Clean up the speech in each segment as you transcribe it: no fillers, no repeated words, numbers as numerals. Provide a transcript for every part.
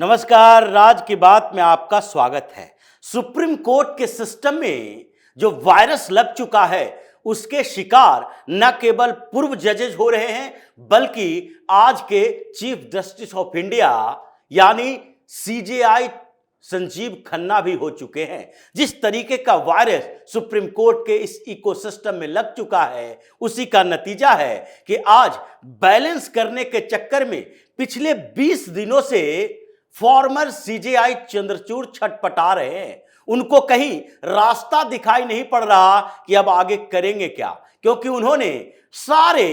नमस्कार, राज की बात में आपका स्वागत है। सुप्रीम कोर्ट के सिस्टम में जो वायरस लग चुका है उसके शिकार न केवल पूर्व जजेज हो रहे हैं बल्कि आज के चीफ जस्टिस ऑफ इंडिया यानी सीजेआई संजीव खन्ना भी हो चुके हैं। जिस तरीके का वायरस सुप्रीम कोर्ट के इस इकोसिस्टम में लग चुका है उसी का नतीजा है कि आज बैलेंस करने के चक्कर में पिछले 20 दिनों से फॉर्मर सीजेआई चंद्रचूड़ छटपटा रहे हैं। उनको कहीं रास्ता दिखाई नहीं पड़ रहा कि अब आगे करेंगे क्या, क्योंकि उन्होंने सारे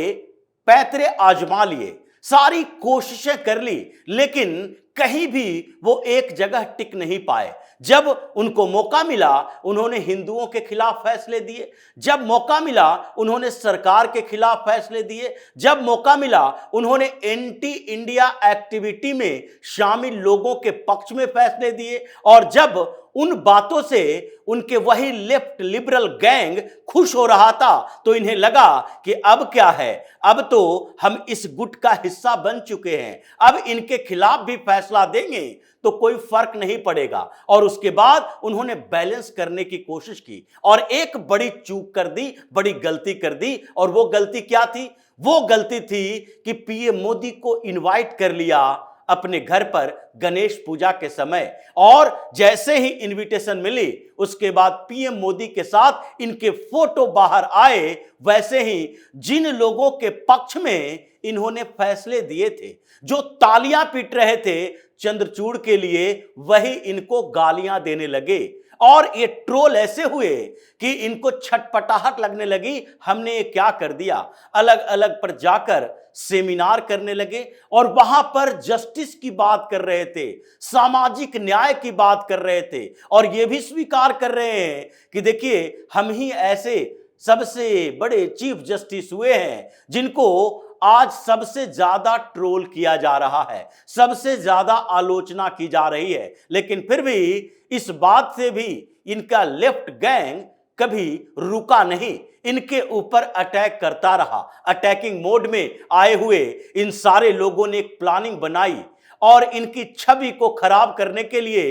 पैतरे आजमा लिए, सारी कोशिशें कर ली, लेकिन कहीं भी वो एक जगह टिक नहीं पाए। जब उनको मौका मिला उन्होंने हिंदुओं के खिलाफ फैसले दिए, जब मौका मिला उन्होंने सरकार के खिलाफ फैसले दिए, जब मौका मिला उन्होंने एंटी इंडिया एक्टिविटी में शामिल लोगों के पक्ष में फैसले दिए, और जब उन बातों से उनके वही लेफ्ट लिबरल गैंग खुश हो रहा था तो इन्हें लगा कि अब क्या है, अब तो हम इस गुट का हिस्सा बन चुके हैं, अब इनके खिलाफ भी फैसला देंगे तो कोई फर्क नहीं पड़ेगा। और उसके बाद उन्होंने बैलेंस करने की कोशिश की और एक बड़ी चूक कर दी, बड़ी गलती कर दी। और वो गलती क्या थी? वो गलती थी कि पीएम मोदी को इनवाइट कर लिया अपने घर पर गणेश पूजा के समय, और जैसे ही इनविटेशन मिली उसके बाद पीएम मोदी के साथ इनके फोटो बाहर आए, वैसे ही जिन लोगों के पक्ष में इन्होंने फैसले दिए थे, जो तालियां पीट रहे थे चंद्रचूड़ के लिए, वही इनको गालियां देने लगे। और ये ट्रोल ऐसे हुए कि इनको छटपटाहट लगने लगी, हमने ये क्या कर दिया। अलग अलग पर जाकर सेमिनार करने लगे और वहां पर जस्टिस की बात कर रहे थे, सामाजिक न्याय की बात कर रहे थे, और ये भी स्वीकार कर रहे हैं कि देखिए हम ही ऐसे सबसे बड़े चीफ जस्टिस हुए हैं जिनको आज सबसे ज्यादा ट्रोल किया जा रहा है, सबसे ज्यादा आलोचना की जा रही है। लेकिन फिर भी इस बात से भी इनका लेफ्ट गैंग कभी रुका नहीं, इनके ऊपर अटैक करता रहा। अटैकिंग मोड में आए हुए इन सारे लोगों ने एक प्लानिंग बनाई और इनकी छवि को खराब करने के लिए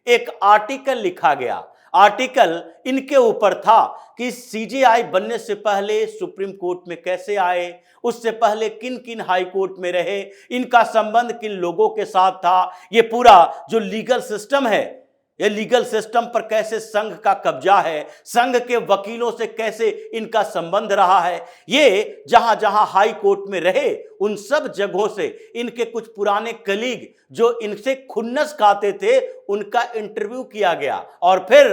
एक आर्टिकल लिखा गया। आर्टिकल इनके ऊपर था कि सीजेआई बनने से पहले सुप्रीम कोर्ट में कैसे आए, उससे पहले किन किन हाई कोर्ट में रहे, इनका संबंध किन लोगों के साथ था, ये पूरा जो लीगल सिस्टम है, ये लीगल सिस्टम पर कैसे संघ का कब्जा है, संघ के वकीलों से कैसे इनका संबंध रहा है, ये जहां जहां हाई कोर्ट में रहे उन सब जगहों से इनके कुछ पुराने कलीग जो इनसे खुन्नस खाते थे उनका इंटरव्यू किया गया और फिर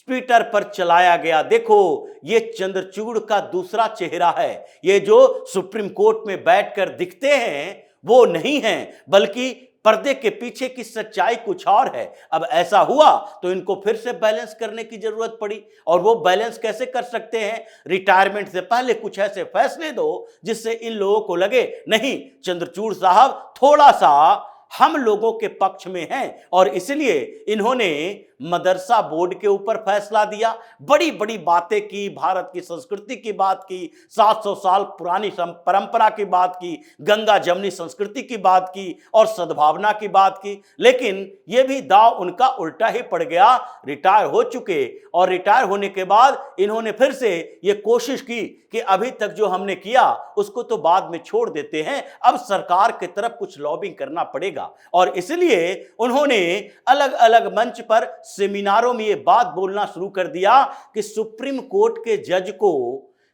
ट्विटर पर चलाया गया। देखो ये चंद्रचूड़ का दूसरा चेहरा है, ये जो सुप्रीम कोर्ट में बैठकर दिखते हैं वो नहीं हैं, बल्कि पर्दे के पीछे की सच्चाई कुछ और है। अब ऐसा हुआ तो इनको फिर से बैलेंस करने की जरूरत पड़ी, और वो बैलेंस कैसे कर सकते हैं? रिटायरमेंट से पहले कुछ ऐसे फैसले दो जिससे इन लोगों को लगे नहीं, चंद्रचूड़ साहब थोड़ा सा हम लोगों के पक्ष में हैं, और इसलिए इन्होंने मदरसा बोर्ड के ऊपर फैसला दिया, बड़ी बड़ी बातें की, भारत की संस्कृति की बात की, 700 साल पुरानी परंपरा की बात की, गंगा जमनी संस्कृति की बात की और सद्भावना की बात की। लेकिन यह भी दांव उनका उल्टा ही पड़ गया। रिटायर हो चुके और रिटायर होने के बाद इन्होंने फिर से यह कोशिश की कि अभी तक जो हमने किया उसको तो बाद में छोड़ देते हैं, अब सरकार की तरफ कुछ लॉबिंग करना पड़ेगा। और इसलिए उन्होंने अलग अलग मंच पर सेमिनारों में यह बात बोलना शुरू कर दिया कि सुप्रीम कोर्ट के जज को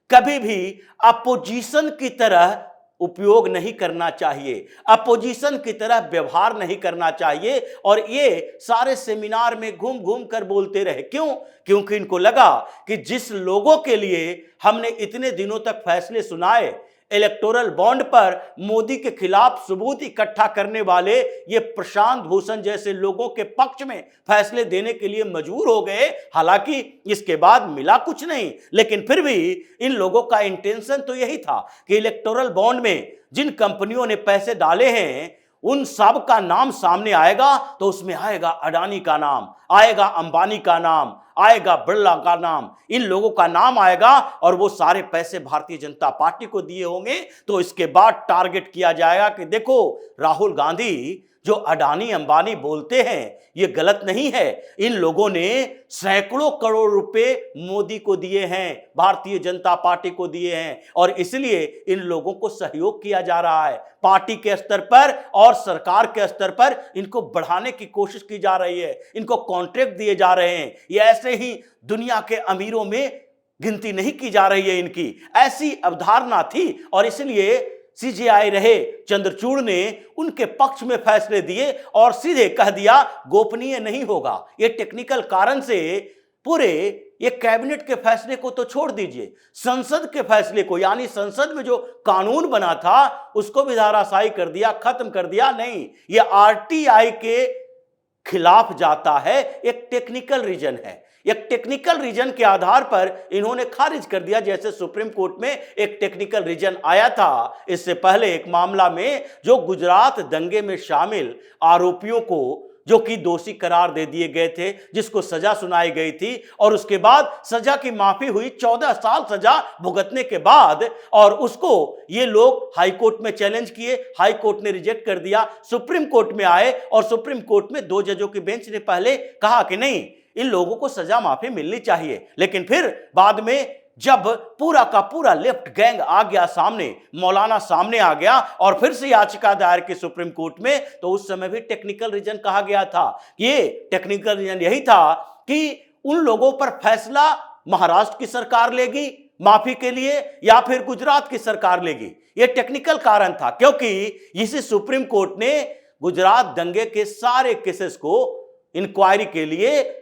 कभी भी अपोजिशन की तरह उपयोग नहीं करना चाहिए, अपोजिशन की तरह व्यवहार नहीं करना चाहिए। और ये सारे सेमिनार में घूम घूम कर बोलते रहे। क्यों? क्योंकि इनको लगा कि जिस लोगों के लिए हमने इतने दिनों तक फैसले सुनाए, इलेक्टोरल बॉन्ड पर मोदी के खिलाफ सबूत इकट्ठा करने वाले ये प्रशांत भूषण जैसे लोगों के पक्ष में फैसले देने के लिए मजबूर हो गए। हालांकि इसके बाद मिला कुछ नहीं, लेकिन फिर भी इन लोगों का इंटेंशन तो यही था कि इलेक्टोरल बॉन्ड में जिन कंपनियों ने पैसे डाले हैं उन सब का नाम सामने आएगा तो उसमें आएगा अडानी का नाम, आएगा अंबानी का नाम, आएगा बिरला का नाम, इन लोगों का नाम आएगा, और वो सारे पैसे भारतीय जनता पार्टी को दिए होंगे। तो इसके बाद टारगेट किया जाएगा कि देखो राहुल गांधी जो अडानी अंबानी बोलते हैं ये गलत नहीं है। इन लोगों ने सैकड़ों करोड़ रुपए मोदी को दिए हैं, भारतीय जनता पार्टी को दिए हैं, और इसलिए इन लोगों को सहयोग किया जा रहा है। पार्टी के स्तर पर और सरकार के स्तर पर इनको बढ़ाने की कोशिश की जा रही है, इनको कॉन्ट्रैक्ट दिए जा रहे हैं। ये ऐसे ही दुनिया के अमीरों में गिनती नहीं की जा रही है इनकी, ऐसी अवधारणा थी। और इसलिए सीजेआई रहे चंद्रचूड़ ने उनके पक्ष में फैसले दिए और सीधे कह दिया गोपनीय नहीं होगा। ये टेक्निकल कारण से पूरे ये कैबिनेट के फैसले को तो छोड़ दीजिए, संसद के फैसले को, यानी संसद में जो कानून बना था उसको भी धाराशायी कर दिया, खत्म कर दिया। नहीं, ये आरटीआई के खिलाफ जाता है। एक टेक्निकल रीजन है, एक टेक्निकल रीजन के आधार पर इन्होंने खारिज कर दिया। जैसे सुप्रीम कोर्ट में एक टेक्निकल रीजन आया था इससे पहले एक मामला में, जो गुजरात दंगे में शामिल आरोपियों को जो कि दोषी करार दे दिए गए थे, जिसको सजा सुनाई गई थी, और उसके बाद सजा की माफी हुई 14 साल सजा भुगतने के बाद, और उसको ये लोग हाई कोर्ट में चैलेंज किए, हाई कोर्ट ने रिजेक्ट कर दिया, सुप्रीम कोर्ट में आए और सुप्रीम कोर्ट में 2 जजों की बेंच ने पहले कहा कि नहीं, इन लोगों को सजा माफी मिलनी चाहिए। लेकिन फिर बाद में जब पूरा का पूरा लेफ्ट गैंग आ गया सामने, मौलाना सामने आ गया और फिर से याचिका दायर की सुप्रीम कोर्ट में, तो उस समय भी टेक्निकल रीजन कहा गया था। ये टेक्निकल रीजन यही था कि उन लोगों पर फैसला महाराष्ट्र की सरकार लेगी माफी के लिए या फिर गुजरात की सरकार लेगी। यह टेक्निकल कारण था, क्योंकि इसी सुप्रीम कोर्ट ने गुजरात दंगे के सारे केसेस को इंक्वायरी के लिए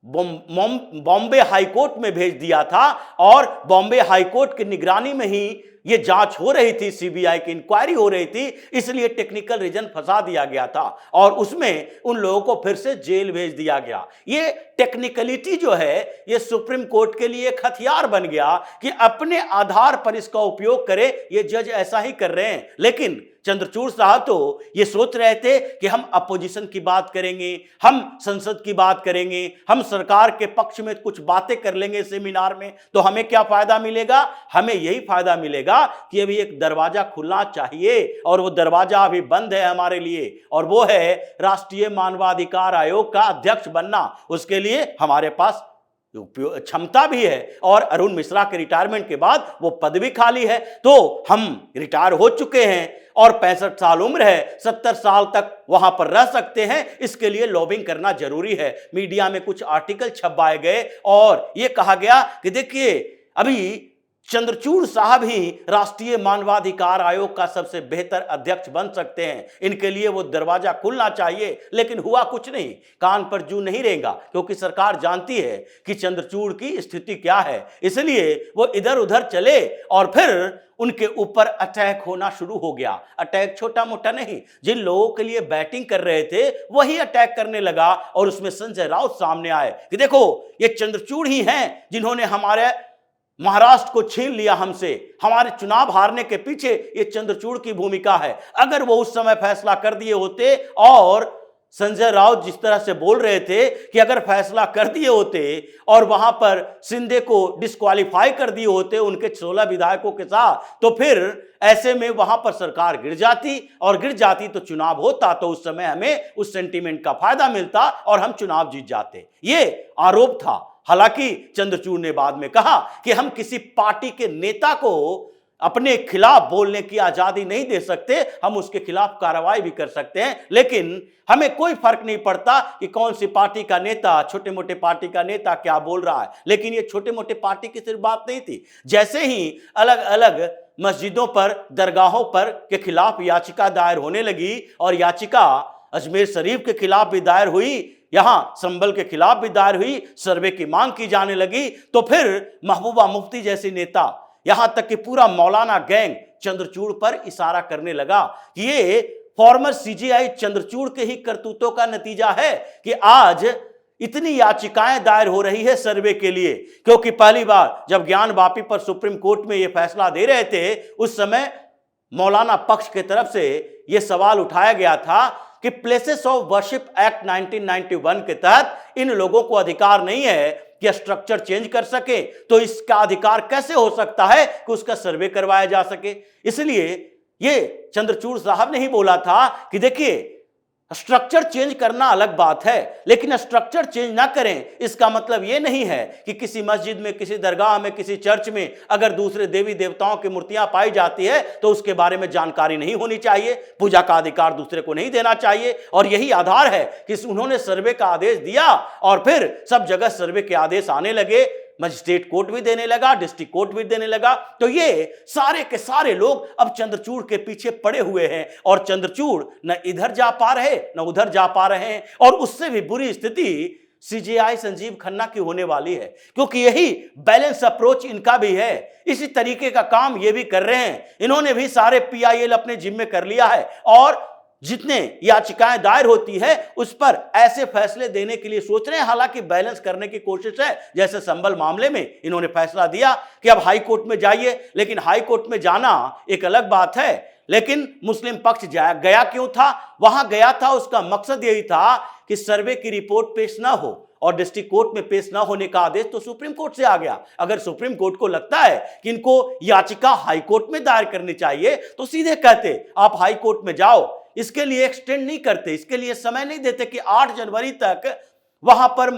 बॉम्बे हाई कोर्ट में भेज दिया था, और बॉम्बे हाई कोर्ट की निगरानी में ही ये जांच हो रही थी, सीबीआई की इंक्वायरी हो रही थी, इसलिए टेक्निकल रीजन फंसा दिया गया था और उसमें उन लोगों को फिर से जेल भेज दिया गया। ये टेक्निकलिटी जो है ये सुप्रीम कोर्ट के लिए एक हथियार बन गया कि अपने आधार पर इसका उपयोग करे। ये जज ऐसा ही कर रहे हैं। लेकिन चंद्रचूड़ साहब तो ये सोच रहे थे कि हम अपोजिशन की बात करेंगे, हम संसद की बात करेंगे, हम सरकार के पक्ष में कुछ बातें कर लेंगे सेमिनार में, तो हमें क्या फायदा मिलेगा? हमें यही फायदा मिलेगा कि अभी एक दरवाजा खुलना चाहिए, और वो दरवाजा अभी बंद है हमारे लिए, और वो है राष्ट्रीय मानवाधिकार आयोग का अध्यक्ष बनना। उसके लिए हमारे पास क्षमता भी है, और अरुण मिश्रा के रिटायरमेंट के बाद वो पद भी खाली है। तो हम रिटायर हो चुके हैं और 65 साल उम्र है, 70 साल तक वहां पर रह सकते हैं, इसके लिए लॉबिंग करना जरूरी है। मीडिया में कुछ आर्टिकल छपवाए गए और यह कहा गया कि देखिए अभी चंद्रचूड़ साहब ही राष्ट्रीय मानवाधिकार आयोग का सबसे बेहतर अध्यक्ष बन सकते हैं, इनके लिए वो दरवाजा खुलना चाहिए। लेकिन हुआ कुछ नहीं, कान पर जू नहीं रहेगा, क्योंकि सरकार जानती है कि चंद्रचूड़ की स्थिति क्या है, इसलिए वो इधर उधर चले और फिर उनके ऊपर अटैक होना शुरू हो गया। अटैक छोटा मोटा नहीं, जिन लोगों के लिए बैटिंग कर रहे थे वही अटैक करने लगा, और उसमें संजय राउत सामने आए कि देखो ये चंद्रचूड़ ही हैं जिन्होंने हमारे महाराष्ट्र को छीन लिया हमसे, हमारे चुनाव हारने के पीछे ये चंद्रचूड़ की भूमिका है। अगर वो उस समय फैसला कर दिए होते, और संजय राउत जिस तरह से बोल रहे थे कि अगर फैसला कर दिए होते और वहां पर शिंदे को डिस्क्वालीफाई कर दिए होते उनके 16 विधायकों के साथ, तो फिर ऐसे में वहां पर सरकार गिर जाती, और गिर जाती तो चुनाव होता, तो उस समय हमें उस सेंटीमेंट का फायदा मिलता और हम चुनाव जीत जाते। ये आरोप था। हालांकि चंद्रचूड़ ने बाद में कहा कि हम किसी पार्टी के नेता को अपने खिलाफ बोलने की आजादी नहीं दे सकते, हम उसके खिलाफ कार्रवाई भी कर सकते हैं, लेकिन हमें कोई फर्क नहीं पड़ता कि कौन सी पार्टी का नेता, छोटे मोटे पार्टी का नेता क्या बोल रहा है। लेकिन ये छोटे मोटे पार्टी की सिर्फ बात नहीं थी। जैसे ही अलग अलग मस्जिदों पर, दरगाहों पर के खिलाफ याचिका दायर होने लगी, और याचिका अजमेर शरीफ के खिलाफ भी दायर हुई, यहां संभल के खिलाफ भी दायर हुई, सर्वे की मांग की जाने लगी, तो फिर महबूबा मुफ्ती जैसी नेता, यहां तक कि पूरा मौलाना गैंग चंद्रचूड़ पर इशारा करने लगा कि ये फॉर्मर सीजेआई चंद्रचूड़ के ही करतूतों का नतीजा है कि आज इतनी याचिकाएं दायर हो रही है सर्वे के लिए। क्योंकि पहली बार जब ज्ञान वापी पर सुप्रीम कोर्ट में यह फैसला दे रहे थे, उस समय मौलाना पक्ष की तरफ से यह सवाल उठाया गया था कि प्लेसेस ऑफ वर्शिप एक्ट 1991 के तहत इन लोगों को अधिकार नहीं है कि स्ट्रक्चर चेंज कर सके, तो इसका अधिकार कैसे हो सकता है कि उसका सर्वे करवाया जा सके। इसलिए ये चंद्रचूड़ साहब ने ही बोला था कि देखिए स्ट्रक्चर चेंज करना अलग बात है, लेकिन स्ट्रक्चर चेंज ना करें इसका मतलब यह नहीं है कि किसी मस्जिद में, किसी दरगाह में, किसी चर्च में अगर दूसरे देवी देवताओं की मूर्तियां पाई जाती है तो उसके बारे में जानकारी नहीं होनी चाहिए, पूजा का अधिकार दूसरे को नहीं देना चाहिए। और यही आधार है कि उन्होंने सर्वे का आदेश दिया और फिर सब जगह सर्वे के आदेश आने लगे, मजिस्ट्रेट कोर्ट भी देने लगा, डिस्ट्रिक्ट कोर्ट भी देने लगा। तो ये सारे के सारे लोग अब चंद्रचूड़ के पीछे पड़े हुए हैं और चंद्रचूड़ न इधर जा पा रहे न उधर जा पा रहे हैं। और उससे भी बुरी स्थिति सीजेआई संजीव खन्ना की होने वाली है, क्योंकि यही बैलेंस अप्रोच इनका भी है। इसी तरीके का काम ये भी कर रहे हैं। इन्होंने भी सारे पीआईएल अपने जिम्मे कर लिया है और जितने याचिकाएं दायर होती है उस पर ऐसे फैसले देने के लिए सोच रहे हैं। हालांकि बैलेंस करने की कोशिश है। जैसे संबल मामले में इन्होंने फैसला दिया कि अब हाई कोर्ट में जाइए, लेकिन हाई कोर्ट में जाना एक अलग बात है, लेकिन मुस्लिम पक्ष गया क्यों था? वहां गया था, उसका मकसद यही था कि सर्वे की रिपोर्ट पेश ना हो और डिस्ट्रिक्ट कोर्ट में पेश ना होने का आदेश तो सुप्रीम कोर्ट से आ गया। अगर सुप्रीम कोर्ट को लगता है कि इनको याचिका हाई कोर्ट में दायर करनी चाहिए तो सीधे कहते आप हाई कोर्ट में जाओ। इसके लिए एक्सटेंड नहीं करते, इसके लिए समय नहीं देते कि 8 जनवरी तक वहां पर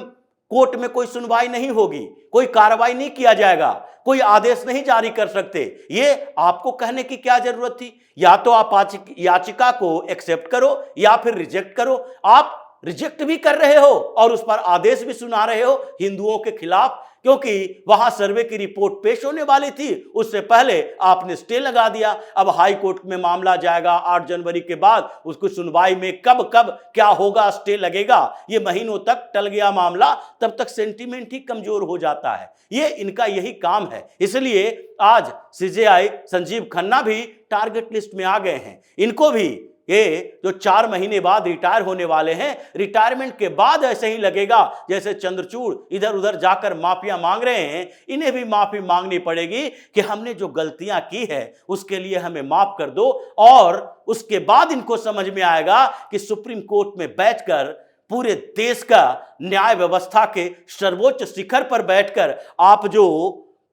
कोर्ट में कोई सुनवाई नहीं होगी, कोई कार्रवाई नहीं किया जाएगा, कोई आदेश नहीं जारी कर सकते। ये आपको कहने की क्या जरूरत थी? या तो आप याचिका को एक्सेप्ट करो या फिर रिजेक्ट करो। आप रिजेक्ट भी कर रहे हो और उस पर आदेश भी सुना रहे हो हिंदुओं के खिलाफ, क्योंकि वहां सर्वे की रिपोर्ट पेश होने वाली थी। उससे पहले आपने स्टे लगा दिया। अब हाई कोर्ट में मामला जाएगा 8 जनवरी के बाद, उसको सुनवाई में कब क्या होगा, स्टे लगेगा, ये महीनों तक टल गया मामला, तब तक सेंटीमेंट ही कमजोर हो जाता है। ये इनका यही काम है। इसलिए आज सीजेआई संजीव खन्ना भी टारगेट लिस्ट में आ गए हैं। इनको भी ये जो 4 महीने बाद रिटायर होने वाले हैं, रिटायरमेंट के बाद ऐसे ही लगेगा जैसे चंद्रचूड़ इधर उधर जाकर माफिया मांग रहे हैं। इन्हें भी माफी मांगनी पड़ेगी कि हमने जो गलतियां की है उसके लिए हमें माफ कर दो। और उसके बाद इनको समझ में आएगा कि सुप्रीम कोर्ट में बैठकर पूरे देश का न्याय व्यवस्था के सर्वोच्च शिखर पर बैठकर आप जो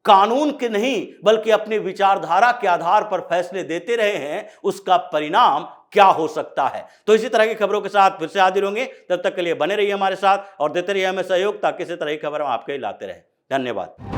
कानून के नहीं बल्कि अपने विचारधारा के आधार पर फैसले देते रहे हैं, उसका परिणाम क्या हो सकता है। तो इसी तरह की खबरों के साथ फिर से हाजिर होंगे। तब तक के लिए बने रहिए हमारे साथ और देते रहिए हमें सहयोग, ताकि इसी तरह की खबर हम आपके लाते रहे। धन्यवाद।